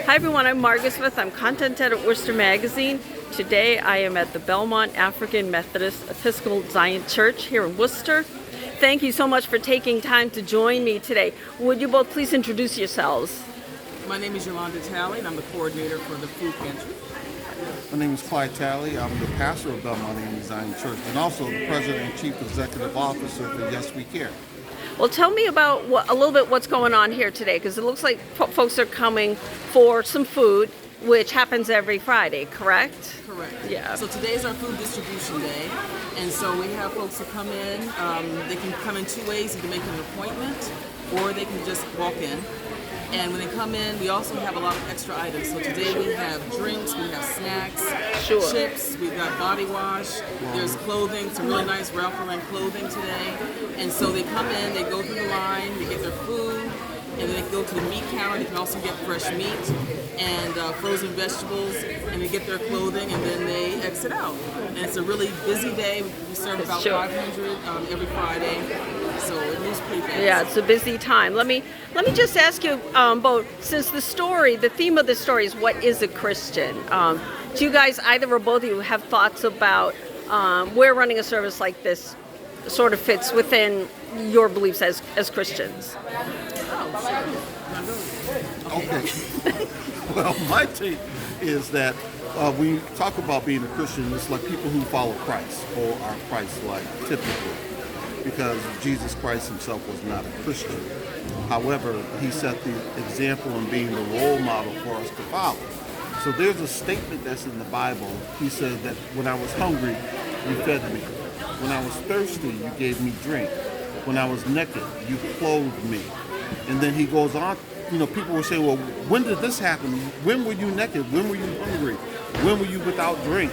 Hi everyone, I'm Margaret Smith. I'm content editor at Worcester Magazine. Today I am at the Belmont African Methodist Episcopal Zion Church here in Worcester. Thank you so much for taking time to join me today. Would you both please introduce yourselves? My name is Yolanda Talley, and I'm the coordinator for the food pantry. My name is Clyde Talley. I'm the pastor of Belmont A.M.E. Zion Church and also the president and chief executive officer for Yes We Care. Well, tell me about a little bit what's going on here today, because it looks like folks are coming for some food, which happens every Friday, correct? Correct. Yeah. So today's our food distribution day, and so we have folks who come in. They can come in two ways. You can make an appointment, or they can just walk in. And when they come in, we also have a lot of extra items. So today we have drinks, we have snacks, chips, we've got body wash, there's clothing, some really nice Ralph Lauren clothing today. And so they come in, they go through the line, they get their food, and then they go to the meat counter. They can also get fresh meat and frozen vegetables, and they get their clothing, and then they exit out. And it's a really busy day. We serve about 500 every Friday, so it moves pretty fast. Yeah, it's a busy time. Let me just ask you both, since the theme of the story is what is a Christian? Do you guys, either or both of you, have thoughts about where running a service like this sort of fits within your beliefs as Christians? Okay. Well, my take is that when you talk about being a Christian, it's like people who follow Christ or are Christ-like, typically, because Jesus Christ himself was not a Christian. However, he set the example in being the role model for us to follow. So there's a statement that's in the Bible. He said that when I was hungry, you fed me. When I was thirsty, you gave me drink. When I was naked, you clothed me. And then he goes on, people will say, well, when did this happen? When were you naked? When were you hungry? When were you without drink?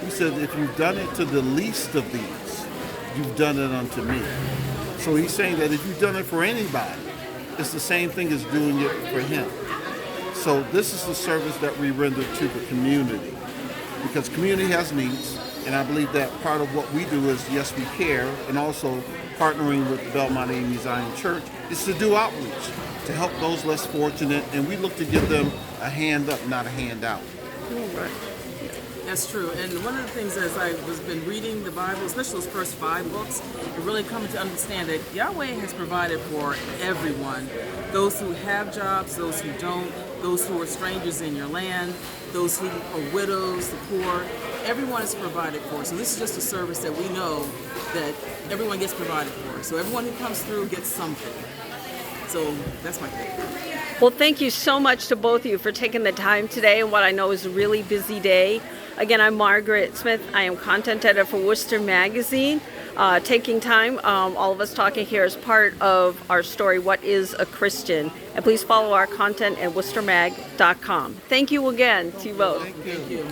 He said, if you've done it to the least of these, you've done it unto me. So he's saying that if you've done it for anybody, it's the same thing as doing it for him. So this is the service that we render to the community, because community has needs, and I believe that part of what we do is Yes We Care, and also partnering with Belmont A.M.E. Zion Church is to do outreach, to help those less fortunate, and we look to give them a hand up, not a handout. Right. That's true. And one of the things as I've been reading the Bible, especially those first 5 books, and really coming to understand that Yahweh has provided for everyone. Those who have jobs, those who don't, those who are strangers in your land, those who are widows, the poor, everyone is provided for. So this is just a service that we know that everyone gets provided for. So everyone who comes through gets something. So that's my take. Well, thank you so much to both of you for taking the time today and what I know is a really busy day. Again, I'm Margaret Smith. I am content editor for Worcester Magazine. Taking time, all of us talking here as part of our story, What is a Christian? And please follow our content at worcestermag.com. Thank you again to you both. Thank you.